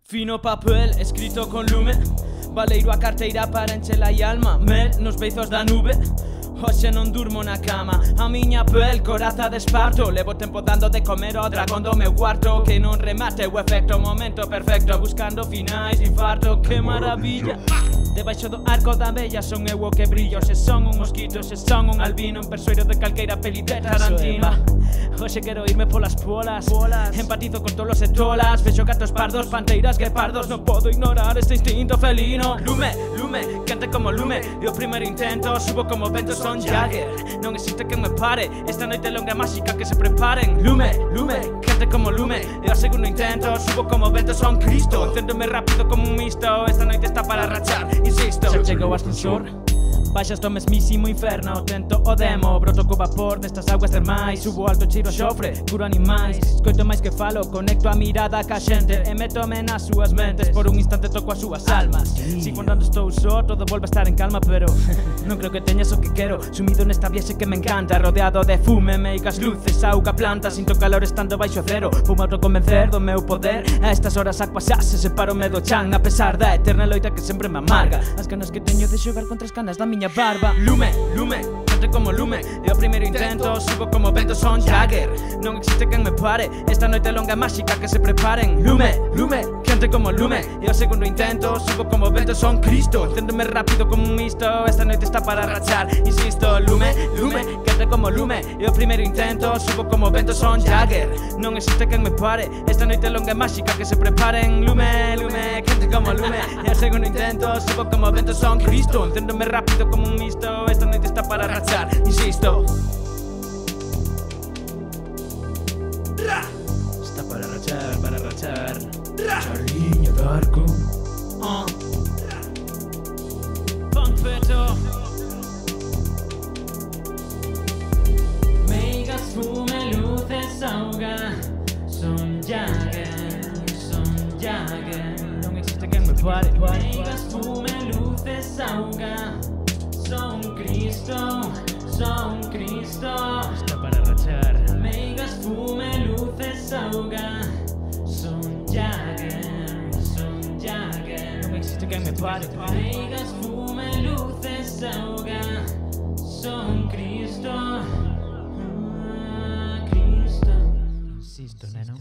Fino papel escrito con lume, Baleiro a carteira para enchela e alma, mel nos beizos da nube. Hoxe non durmo na cama, a miña pel coraza de esparto. Levo tempo dando de comer ao dragón do meu cuarto, que non remate o efecto, momento perfecto, buscando finais de infarto, que maravilla. Debaixo do arco da bella son eu o que brillo. Se son un mosquito, se son un albino, un persoeiro de calqueira peli de Tarantino. Hoxe quero irme polas polas, empatizo con tolos e tolas. Vexo gatos pardos, panteiras, guepardos, non podo ignorar este instinto felino. Lume, lume, quente como lume, e o primeiro intento subo como vento son Jagger. Non existe quen me pare, esta noite longa máxica que se preparen. Lume, lume, quente como lume, e o segundo intento subo como vento son Cristo. Encéndome rápido como un misto, esta noite está para rachar, insisto. Xa chego ao ascensor, baixas do mesmísimo inferno, tento o demo, broto co vapor destas aguas termais. Subo alto, cheiro xofre, curo animais, escoito máis que falo, conecto a mirada ca xente e metome nas súas mentes. Por un instante toco as súas almas. Sigo andando, estou só, todo volve a estar en calma, pero non creo que teñas o que quero. Sumido nesta viaxe que me encanta, rodeado de fume, meigas, luces, auga, plantas. Sinto calor estando baixo cero, vou autoconvencer do meu poder. A estas horas a pasase, separome do chan, a pesar da eterna loita que sempre me amarga. As ganas que teño de xogar contra as canas da miña barba. Lume, lume, quente como lume, e o primeiro intento subo como vento son Jagger. Non existe quen me pare, esta noite longa máxica que se preparen. Lume, lume, quente como lume, e o segundo intento subo como vento son Cristo. Encéndome rápido como un misto, esta noite está para rachar, insisto. Lume, lume, quente como lume, e o primeiro intento subo como vento son Jagger. Non existe quen me pare, esta noite longa máxica que se preparen. Lume, lume, quente como lume, e o segundo intento subo como vento son Cristo. Encéndome rápido como un misto, esta noite está para rachar, insisto. Está para rachar, para rachar. Charliña Darko. Panfeto. Meigas, fume, luces, auga. Son Jagger, son Jagger. Non existe quen me pare. Meigas, fume, luces, auga. Son Cristo, son Cristo. Está para rachar. Meigas, fume, luces, auga. Son Jagger, son Jagger. Non existe quen me pare. Meigas, fume, luces, auga. Son Cristo, Cristo. Insisto, neno.